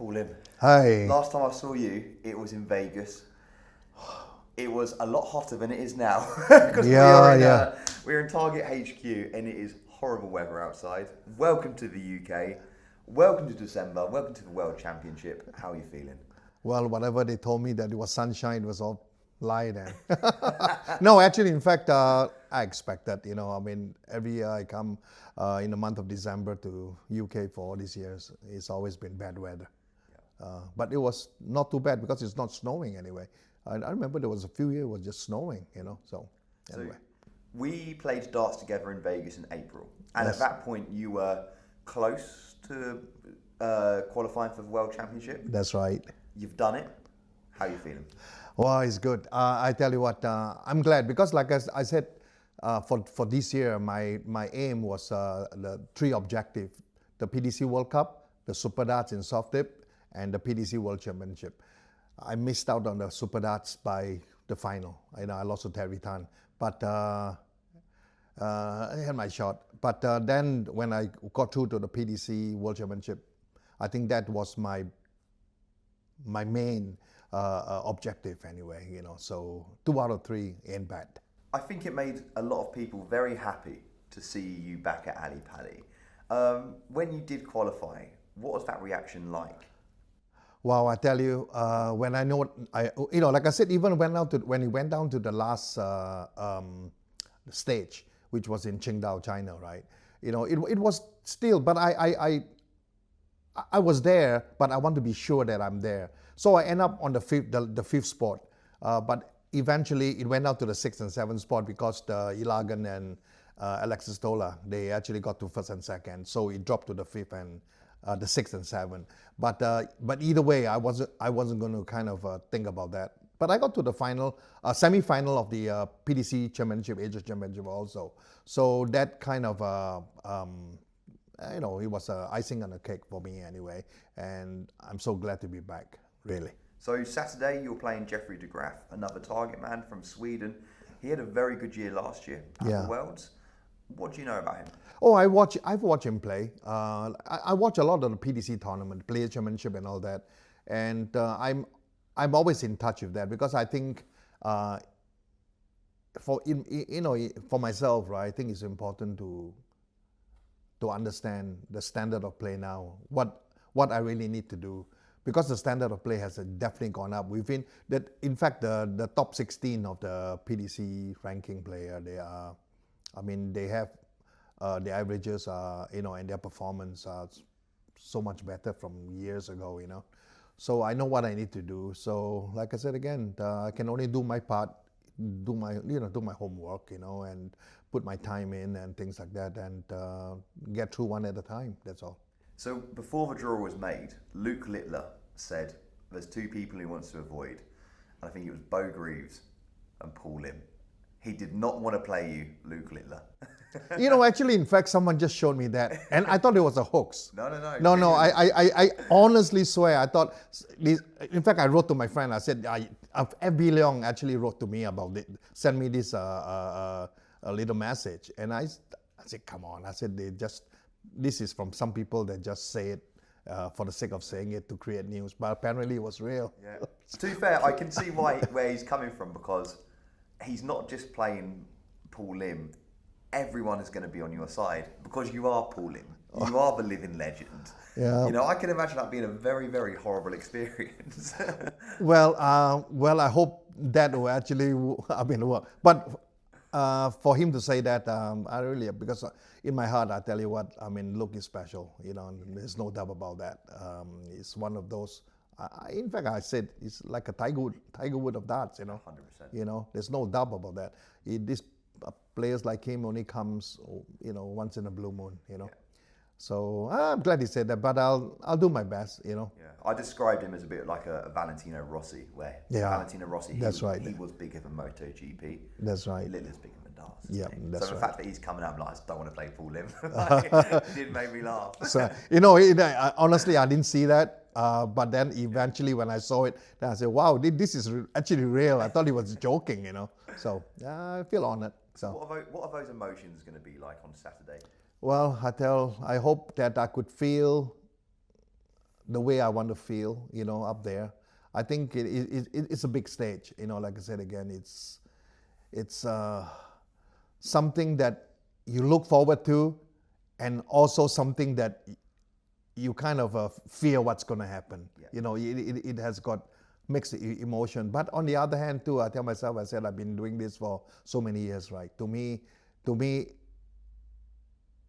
Paul Lim. Hi. Last time I saw you, it was in Vegas. It was a lot hotter than it is now because we're in Target HQ and it is horrible weather outside. Welcome to the UK. Welcome to December. Welcome to the World Championship. How are you feeling? Well, whatever they told me that it was sunshine was all lie then. No, actually, in fact, I expect that. Every year I come in the month of December to UK for all these years. It's always been bad weather. But it was not too bad because it's not snowing anyway. I remember there was a few years it was just snowing, So anyway. We played darts together in Vegas in April. And Yes. at that point, you were close to qualifying for the World Championship. That's right. You've done it. How are you feeling? Well, it's good. I tell you what, I'm glad because, like I said, for this year, my aim was the three objectives: the PDC World Cup, the Super Darts in soft tip, and the PDC World Championship. I missed out on the Super Darts by the final. I lost to Terry Tan, but I had my shot. But then when I got through to the PDC World Championship, I think that was my main objective anyway, So 2 out of 3 ain't bad. I think it made a lot of people very happy to see you back at Ali Pali. When you did qualify, what was that reaction like? Wow, I tell you, when I know, like I said, even when it went down to the last stage, which was in Qingdao, China, right? It was still, but I was there, but I want to be sure that I'm there. So I end up on the fifth spot, but eventually it went out to the 6th and 7th spot because the Ilagan and Alexis Tola, they actually got to 1st and 2nd, so it dropped to the 5th and the 6th and 7th. But either way, I wasn't going to kind of think about that. But I got to the final, semi-final of the PDC Championship, Asia Championship also. So that kind of it was icing on the cake for me anyway, and I'm so glad to be back, really. So Saturday you're playing Jeffrey de Graaf, another target man from Sweden. He had a very good year last year at the Worlds. What do you know about him? Oh, I've watched him play. I watch a lot of the PDC tournament, Players Championship and all that, and I'm always in touch with that because I think for myself, right, I think it's important to understand the standard of play now, what I really need to do, because the standard of play has definitely gone up. In fact, the top 16 of the PDC ranking player, they have the averages, and their performance are so much better from years ago, So I know what I need to do. So, like I said again, I can only do my part, do my homework, and put my time in and things like that, and get through one at a time. That's all. So before the draw was made, Luke Littler said there's 2 people he wants to avoid. And I think it was Bo Greaves and Paul Lim. He did not want to play you, Luke Littler. Actually, in fact, someone just showed me that, and I thought it was a hoax. No. I honestly swear, I thought. In fact, I wrote to my friend. I said, F.B. Leong actually wrote to me about it, sent me this a little message, and I said, come on. I said, this is from some people that just say it for the sake of saying it to create news, but apparently it was real. Yeah. To be fair, I can see where he's coming from, because he's not just playing Paul Lim. Everyone is going to be on your side because you are Paul Lim. You are the living legend. Yeah. I can imagine that being a very, very horrible experience. Well, I hope that will actually, work. But for him to say that, I really, because in my heart, I tell you what, Luke is special. There's no doubt about that. It's one of those. In fact, I said it's like a Tiger Wood of darts. 100%. There's no doubt about that. This players like him only comes, once in a blue moon. Yeah. So I'm glad he said that, but I'll do my best. Yeah, I described him as a bit like a Valentino Rossi, where Valentino Rossi, he was bigger than MotoGP. That's right. Littler's bigger than darts. Yeah, that's right. So the fact that he's coming out, I'm like, I just don't want to play Paul Lim. It did make me laugh. So, honestly, I didn't see that. But then eventually when I saw it, then I said, wow, this is actually real. I thought he was joking, So I feel honored. So what are those emotions going to be like on Saturday? Well, I hope that I could feel the way I want to feel, up there. I think it's a big stage, like I said again, it's something that you look forward to, and also something that you kind of fear what's going to happen. Yeah. It has got mixed emotion. But on the other hand, too, I tell myself, I said I've been doing this for so many years, right? To me,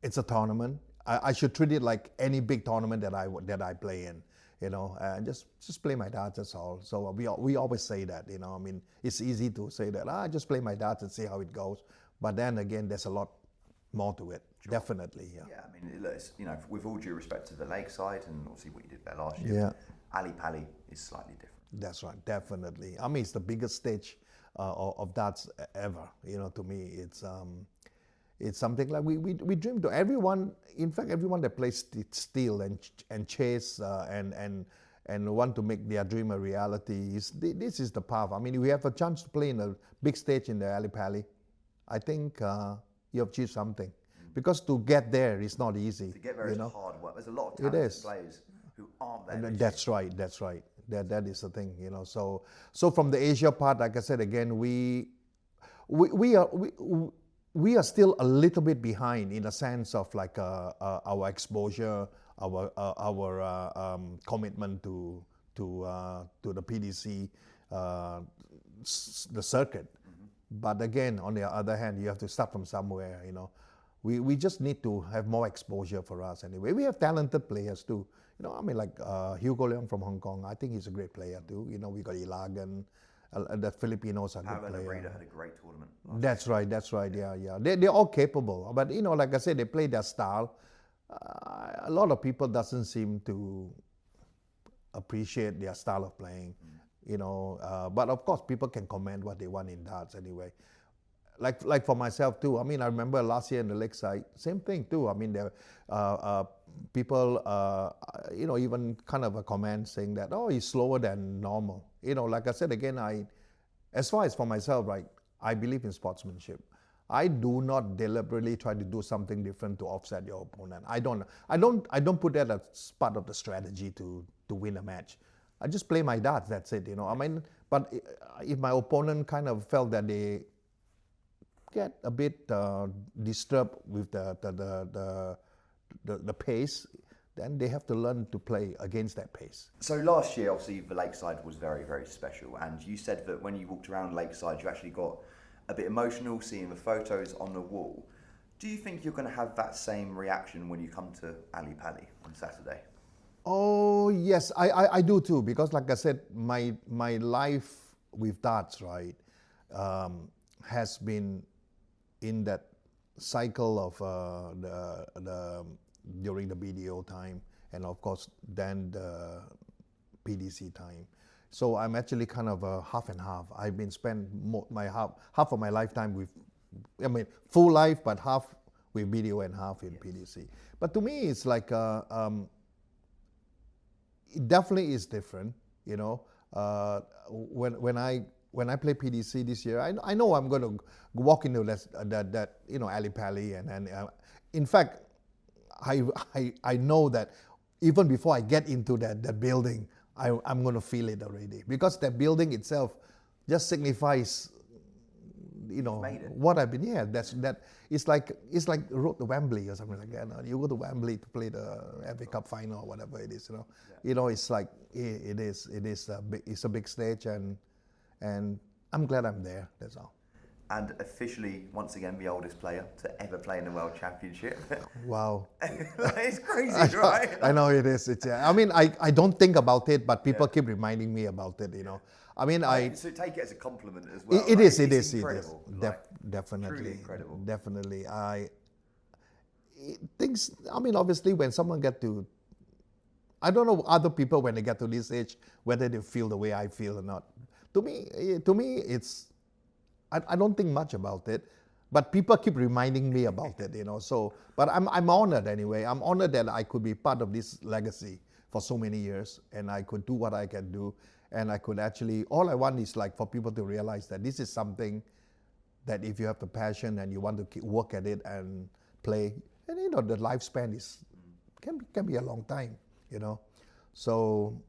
it's a tournament. I should treat it like any big tournament that I play in. And just play my darts, that's all. So we always say that, I mean, it's easy to say that, just play my darts and see how it goes. But then again, there's a lot more to it, sure. Definitely, yeah. Yeah, I mean, it's, with all due respect to the Lakeside and obviously what you did there last year, Ali Pali is slightly different. That's right, definitely. I mean, it's the biggest stage of darts ever. To me, it's something like we dream to. Everyone, in fact, everyone that plays steel and chase and want to make their dream a reality, this is the path. I mean, we have a chance to play in a big stage in the Ali Pali. I think you have achieved something. Because to get there is not easy. To get there is hard work. There's a lot of talented players who aren't there. That's right. That is the thing, So from the Asia part, like I said again, we are still a little bit behind in the sense of like our exposure, our commitment to the PDC, the circuit. Mm-hmm. But again, on the other hand, you have to start from somewhere. We just need to have more exposure for us anyway. We have talented players too. I mean, like Hugo Leong from Hong Kong. I think he's a great player too. We got Ilagan. The Filipinos are good players. Had a great tournament. That's right. Yeah. They're all capable. But, like I said, they play their style. A lot of people doesn't seem to appreciate their style of playing, But of course, people can comment what they want in darts anyway. Like for myself too. I mean, I remember last year in the Lakeside, same thing too. I mean, there people, even kind of a comment saying that, oh, he's slower than normal. Like I said again, as far as for myself, right, I believe in sportsmanship. I do not deliberately try to do something different to offset your opponent. I don't put that as part of the strategy to win a match. I just play my darts. That's it. I mean, but if my opponent kind of felt that they get a bit disturbed with the pace, then they have to learn to play against that pace. So last year, obviously, the Lakeside was very, very special. And you said that when you walked around Lakeside, you actually got a bit emotional seeing the photos on the wall. Do you think you're going to have that same reaction when you come to Ali Pali on Saturday? Oh, yes, I do too. Because like I said, my life with darts, right, has been in that cycle of the during the BDO time, and of course then the PDC time. So I'm actually kind of a half and half. I've been spent half of my lifetime with, full life, but half with BDO and half in PDC. But to me, it's like it definitely is different. When I play PDC this year, I know I'm going to walk into that Ali Pali, and in fact, I know that even before I get into that building, I'm going to feel it already, because that building itself just signifies, what I've been. Yeah, it's like road to Wembley or something like that. You go to Wembley to play the FA Cup final or whatever it is. It's like it's a big stage, and I'm glad I'm there. That's all. And officially, once again, the oldest player to ever play in the World Championship. Wow. It's crazy, right? I know it is. I mean, I don't think about it, but people keep reminding me about it, I mean, So take it as a compliment as well. It is incredible. Definitely. Truly incredible. Definitely. Obviously, when someone get to, I don't know other people when they get to this age, whether they feel the way I feel or not. To me, it's, I don't think much about it, but people keep reminding me about it, So, but I'm honored anyway. I'm honored that I could be part of this legacy for so many years, and I could do what I can do, and I could actually. All I want is like for people to realize that this is something that if you have the passion and you want to work at it and play, and the lifespan can be a long time, So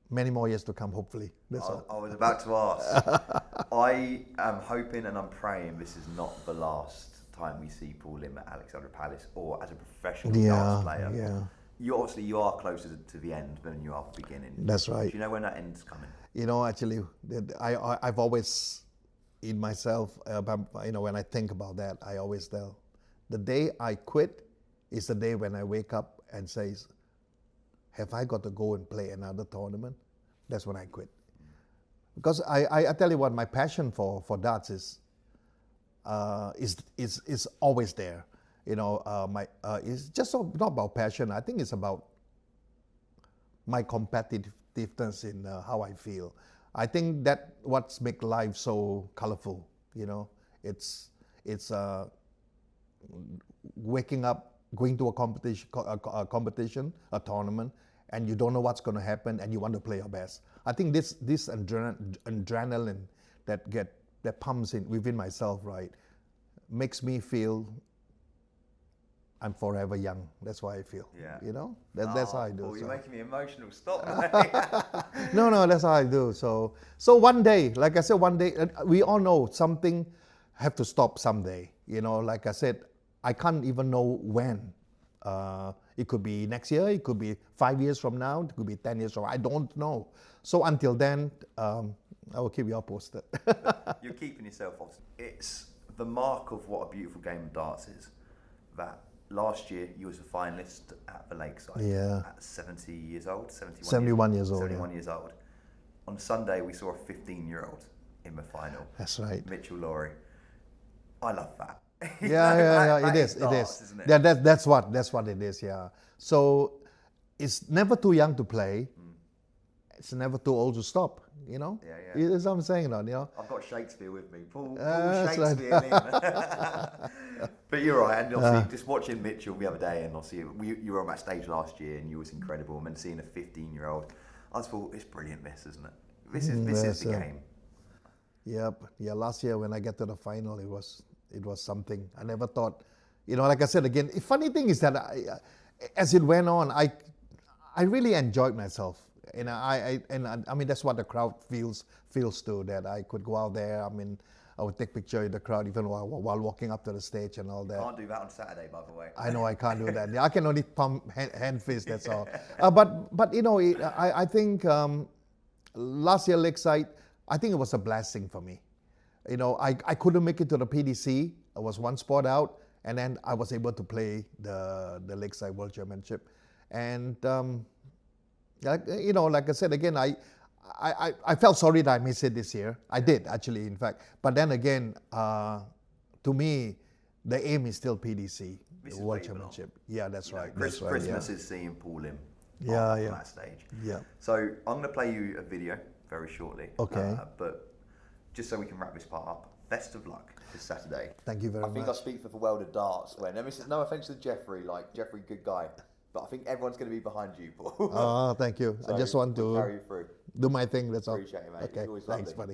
many more years to come, hopefully. That's all. I was about to ask. I am hoping and I'm praying this is not the last time we see Paul Lim at Alexandra Palace or as a professional darts player. Yeah. You are closer to the end than you are the beginning. That's right. Do you know when that end's coming? Actually, I've always, in myself, when I think about that, I always tell, the day I quit is the day when I wake up and says, have I got to go and play another tournament? That's when I quit. Because I tell you what, my passion for darts is always there. It's just not about passion. I think it's about my competitiveness in how I feel. I think that what's make life so colorful. It's waking up, going to a competition, a tournament, and you don't know what's going to happen, and you want to play your best. I think this adrenaline that pumps in within myself, right, makes me feel I'm forever young. That's why I feel. Yeah. That's how I do. Paul, you're making me emotional. Stop, mate. No, that's how I do. So one day, like I said, we all know something have to stop someday. Like I said, I can't even know when. It could be next year, it could be 5 years from now, it could be 10 years from now, I don't know. So until then, I will keep you all posted. You're keeping yourself off. It's the mark of what a beautiful game of darts is. That last year you was a finalist at the Lakeside at 70 years old, 71 years old. 71 years old. On Sunday we saw a 15-year-old in the final. That's right. Mitchell Lawrie. I love that. Yeah, it is. Isn't it? Yeah, that's what it is. Yeah. So it's never too young to play. It's never too old to stop. Yeah. That's what I'm saying. I've got Shakespeare with me. Paul Shakespeare. Right. But you're right. And obviously, just watching Mitchell the other day, and obviously you were on that stage last year, and you was incredible. And then seeing a 15-year-old, I just thought it's brilliant. This, isn't it? This is the game. Yep. Yeah. Last year when I get to the final, it was something. I never thought, like I said again, the funny thing is that as it went on, I really enjoyed myself. And I mean, that's what the crowd feels too, that I could go out there. I mean, I would take picture in the crowd even while walking up to the stage and all that. Can't do that on Saturday, by the way. I know I can't do that. I can only pump hand fist, that's all. But I think last year Lakeside, I think it was a blessing for me. I couldn't make it to the PDC. I was one spot out, and then I was able to play the Lakeside World Championship. And like I said again, I felt sorry that I missed it this year. I did actually, in fact. But then again, to me, the aim is still PDC, the World Championship. Yeah, that's right. Christmas is seeing Paul Lim on that stage. Yeah. So I'm going to play you a video very shortly. Okay. But just so we can wrap this part up, best of luck this Saturday. Thank you very much. I think I speak for the world of darts when, and this is no offence to Jeffrey, Jeffrey, good guy, but I think everyone's going to be behind you, Paul. Oh, thank you. So I just want to carry you through. do my thing, that's all. Appreciate it, mate. Okay, thanks, buddy.